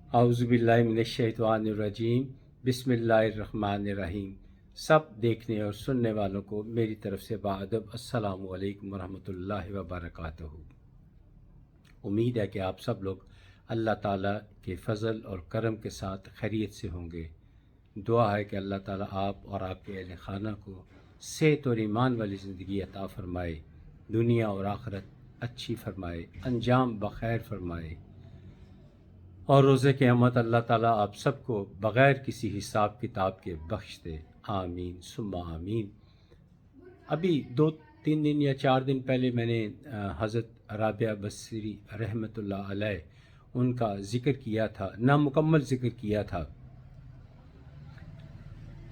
आउज़ुबिल्लाहि मिनश्शैतानिर्रजीम बिस्मिल्लाहिर्रहमानिर्रहीम। सब देखने और सुनने वालों को मेरी तरफ से बाअदब अस्सलामु अलैकुम वरहमतुल्लाहि वबरकातुहू। उम्मीद है कि आप सब लोग अल्लाह ताला के फ़ज़ल और करम के साथ खैरियत से होंगे। दुआ है कि अल्लाह ताला आप और आपके अहल खाना को सेहत और ईमान वाली ज़िंदगी अता फ़रमाए, दुनिया और आखिरत अच्छी फ़रमाए, अंजाम बख़ैर फ़रमाए और रोज़े क़यामत अल्लाह ताला आप सबको बग़ैर किसी हिसाब किताब के बख्श दे। आमीन सुम्मा आमीन। अभी 2-3 दिन या 4 दिन पहले मैंने हज़रत राबिया बसरी रहमतुल्लाह अलैह उनका ज़िक्र किया था, नामुकम्मल ज़िक्र किया था।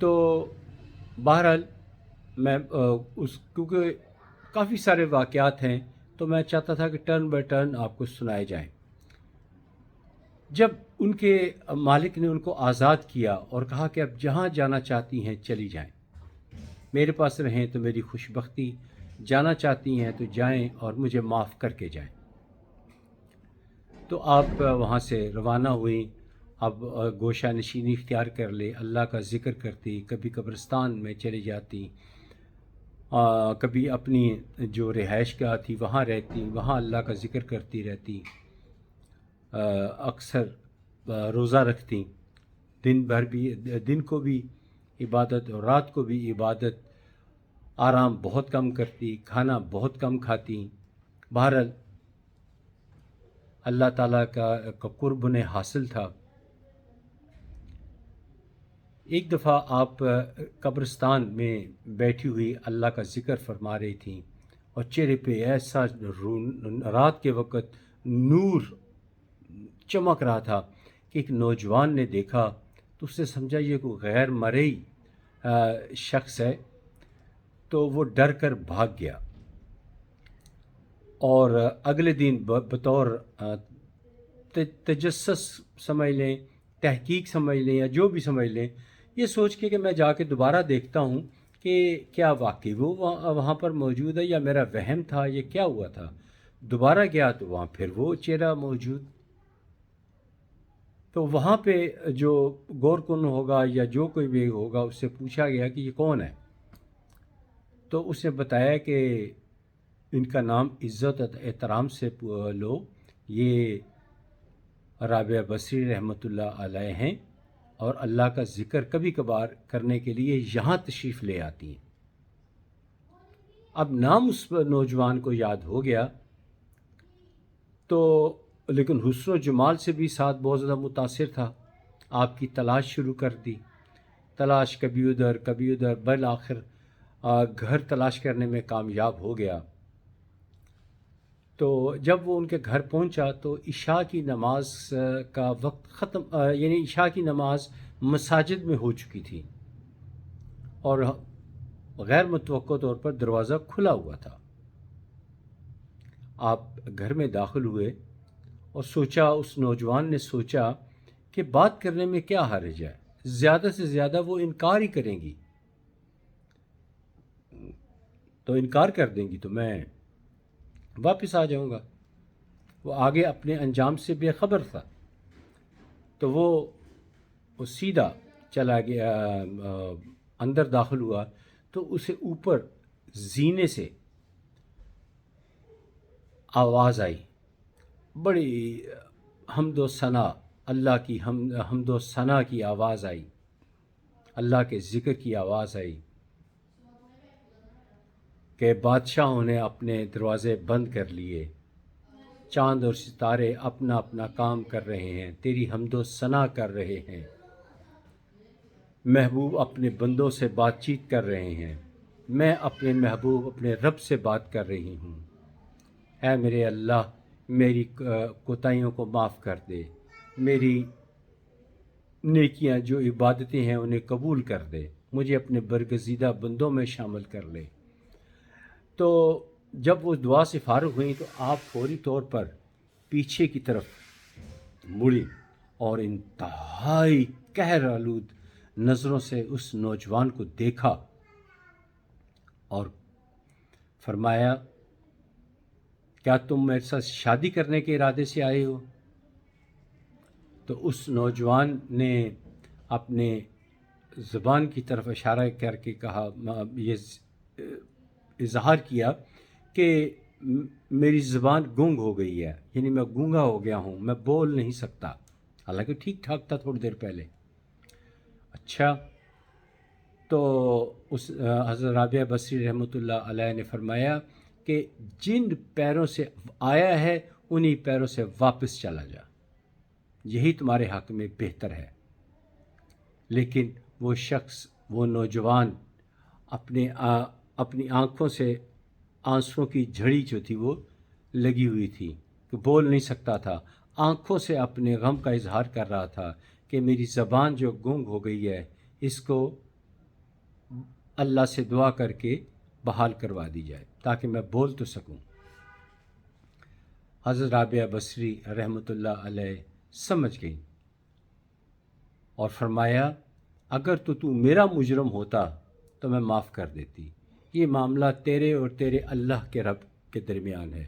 तो बहरहाल मैं क्योंकि काफ़ी सारे वाक़यात हैं तो मैं चाहता था कि टर्न बाय टर्न आपको सुनाए जाएं। जब उनके मालिक ने उनको आज़ाद किया और कहा कि अब जहाँ जाना चाहती हैं चली जाएं, मेरे पास रहें तो मेरी खुशबख्ती, जाना चाहती हैं तो जाएं और मुझे माफ़ करके जाएं। तो आप वहाँ से रवाना हुई। अब गोशा नशीनी इख्तियार कर ले, अल्लाह का ज़िक्र करती, कभी कब्रिस्तान में चली जाती, कभी अपनी जो रिहाइश गाह थी वहाँ रहती, वहाँ अल्लाह का ज़िक्र करती रहती, अक्सर रोज़ा रखती, दिन भर भी, दिन को भी इबादत और रात को भी इबादत, आराम बहुत कम करती, खाना बहुत कम खाती। बहरहाल अल्लाह ताला का कुर्ब उन्हें हासिल था। एक दफ़ा आप कब्रिस्तान में बैठी हुई अल्लाह का ज़िक्र फरमा रही थी और चेहरे पे ऐसा रात के वक़्त नूर चमक रहा था कि एक नौजवान ने देखा तो उसने समझा ये कोई गैर मरई शख्स है, तो वो डर कर भाग गया और अगले दिन बतौर तजस्सुस समझ लें, तहकीक समझ लें या जो भी समझ लें, ये सोच के कि मैं जाके दोबारा देखता हूँ कि क्या वाकई वो वहाँ पर मौजूद है या मेरा वहम था, ये क्या हुआ था। दोबारा गया तो वहाँ फिर वो चेहरा मौजूद। तो वहाँ पे जो गौरकुन होगा या जो कोई भी होगा उससे पूछा गया कि ये कौन है, तो उसने बताया कि इनका नाम इज़्ज़त एहतराम से लो, ये राबिया बसरी रहमतुल्लाह अलैह हैं और अल्लाह का ज़िक्र कभी कभार करने के लिए यहाँ तशरीफ़ ले आती हैं। अब नाम उस नौजवान को याद हो गया तो, लेकिन हुस्न जमाल से भी साथ बहुत ज़्यादा मुतासिर था। आपकी तलाश शुरू कर दी, तलाश कभी उधर, बल आखिर घर तलाश करने में कामयाब हो गया। तो जब वो उनके घर पहुंचा तो इशा की नमाज का वक्त ख़त्म, यानी इशा की नमाज मसाजिद में हो चुकी थी और गैर मुतवक्को तौर पर दरवाज़ा खुला हुआ था। आप घर में दाखिल हुए और सोचा, उस नौजवान ने सोचा कि बात करने में क्या हर्ज है, ज़्यादा से ज़्यादा वो इनकार ही करेंगी, तो इनकार कर देंगी तो मैं वापस आ जाऊंगा। वो आगे अपने अंजाम से बेखबर था, तो वो सीधा चला गया, अंदर दाखिल हुआ तो उसे ऊपर जीने से आवाज़ आई, बड़ी हम्दो सना, अल्लाह की हम्दो सना की आवाज़ आई, अल्लाह के ज़िक्र की आवाज़ आई कि बादशाहों ने अपने दरवाज़े बंद कर लिए, चाँद और सितारे अपना अपना काम कर रहे हैं, तेरी हम्दो सना कर रहे हैं, महबूब अपने बंदों से बातचीत कर रहे हैं, मैं अपने महबूब अपने रब से बात कर रही हूँ। ऐ मेरे अल्लाह, मेरी कोताहियों को माफ़ कर दे, मेरी नेकियां जो इबादतें हैं उन्हें कबूल कर दे, मुझे अपने बरगज़ीदा बंदों में शामिल कर ले। तो जब वो दुआ से फारुग हुई तो आप फौरी तौर पर पीछे की तरफ मुड़ी और इंतहाई कहर आलूद नज़रों से उस नौजवान को देखा और फरमाया, क्या तुम मेरे साथ शादी करने के इरादे से आए हो? تو اس نوجوان نے اپنے زبان کی طرف اشارہ کر کے کہا، یہ اظہار کیا کہ میری زبان گونگ ہو گئی ہے، یعنی میں گونگا ہو گیا ہوں، میں بول نہیں سکتا، حالانکہ ٹھیک ٹھاک تھا تھوڑی دیر پہلے۔ اچھا، تو اس حضرت رابعہ بصری رحمۃ اللہ علیہ نے فرمایا کہ جن پیروں سے آیا ہے انہی پیروں سے واپس چلا جا، یہی تمہارے حق میں بہتر ہے۔ لیکن وہ شخص، وہ نوجوان اپنی آنکھوں سے آنسوؤں کی جھڑی جو تھی وہ لگی ہوئی تھی کہ بول نہیں سکتا تھا، آنکھوں سے اپنے غم کا اظہار کر رہا تھا کہ میری زبان جو گونگ ہو گئی ہے اس کو اللہ سے دعا کر کے بحال کروا دی جائے تاکہ میں بول تو سکوں۔ حضرت رابعہ بصری رحمۃ اللہ علیہ سمجھ گئی اور فرمایا، اگر تو میرا مجرم ہوتا تو میں معاف کر دیتی، یہ معاملہ تیرے اور تیرے اللہ کے رب کے درمیان ہے،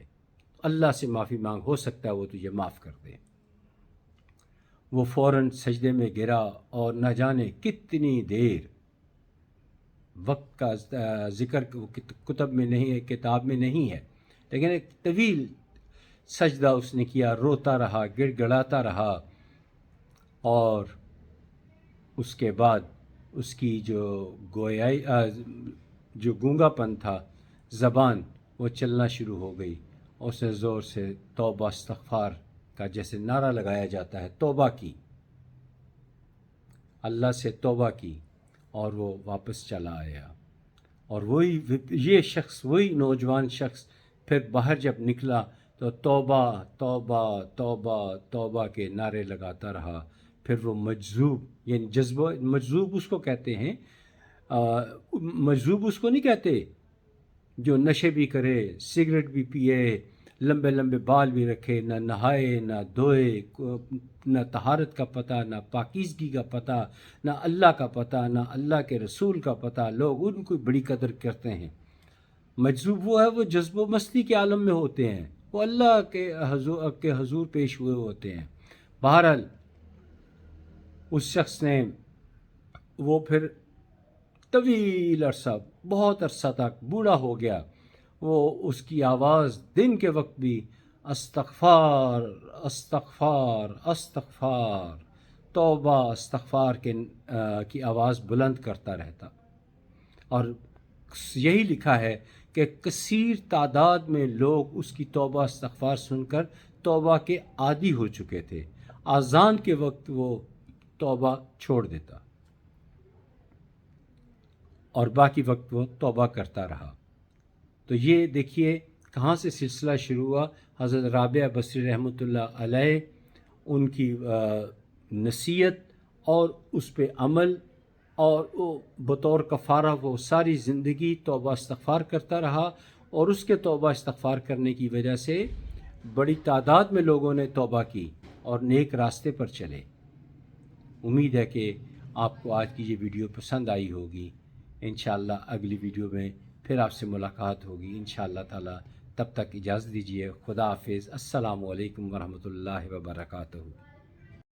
اللہ سے معافی مانگ، ہو سکتا ہے وہ تجھے معاف کر دے۔ وہ فوراً سجدے میں گرا اور نہ جانے کتنی دیر، وقت کا ذکر کتب میں نہیں ہے، کتاب میں نہیں ہے، لیکن ایک طویل سجدہ اس نے کیا، روتا رہا، گڑ گڑاتا رہا، اور اس کے بعد اس کی جو گویائی جو گونگا پن تھا، زبان وہ چلنا شروع ہو گئی، اس نے زور سے توبہ استغفار کا جیسے نعرہ لگایا جاتا ہے، توبہ کی، اللہ سے توبہ کی، اور وہ واپس چلا آیا۔ اور یہ شخص، وہی نوجوان شخص پھر باہر جب نکلا تو توبہ توبہ توبہ توبہ کے نعرے لگاتا رہا۔ پھر وہ مجذوب، یعنی جذبہ، مجذوب اس کو کہتے ہیں، مجذوب اس کو نہیں کہتے جو نشے بھی کرے، سگریٹ بھی پیے، لمبے لمبے بال بھی رکھے، نہ نہائے نہ دھوئے، نہ طہارت کا پتہ، نہ پاکیزگی کا پتہ، نہ اللہ کا پتہ، نہ اللہ کے رسول کا پتہ، لوگ ان کو بڑی قدر کرتے ہیں۔ مجذوب وہ ہے، وہ جذب و مستی کے عالم میں ہوتے ہیں، وہ اللہ کے حضور پیش ہوئے ہوتے ہیں۔ بہرحال اس شخص نے وہ پھر طویل عرصہ، بہت عرصہ تک بوڑھا ہو گیا، وہ اس کی آواز دن کے وقت بھی استغفار استغفار استغفار، توبہ استغفار کی آواز بلند کرتا رہتا۔ اور یہی لکھا ہے کہ کثیر تعداد میں لوگ اس کی توبہ استغفار سن کر توبہ کے عادی ہو چکے تھے، اذان کے وقت وہ توبہ چھوڑ دیتا اور باقی وقت وہ توبہ کرتا رہا۔ تو یہ دیکھیے کہاں سے سلسلہ شروع ہوا۔ حضرت رابعہ بصری رحمۃ اللہ علیہ، ان کی نصیحت اور اس پہ عمل، اور بطور کفارہ وہ ساری زندگی توبہ استغفار کرتا رہا، اور اس کے توبہ استغفار کرنے کی وجہ سے بڑی تعداد میں لوگوں نے توبہ کی اور نیک راستے پر چلے۔ امید ہے کہ آپ کو آج کی یہ ویڈیو پسند آئی ہوگی۔ انشاءاللہ اگلی ویڈیو میں پھر آپ سے ملاقات ہوگی انشاءاللہ تعالی۔ تب تک اجازت دیجیے، خدا حافظ، السلام علیکم ورحمۃ اللہ وبرکاتہ۔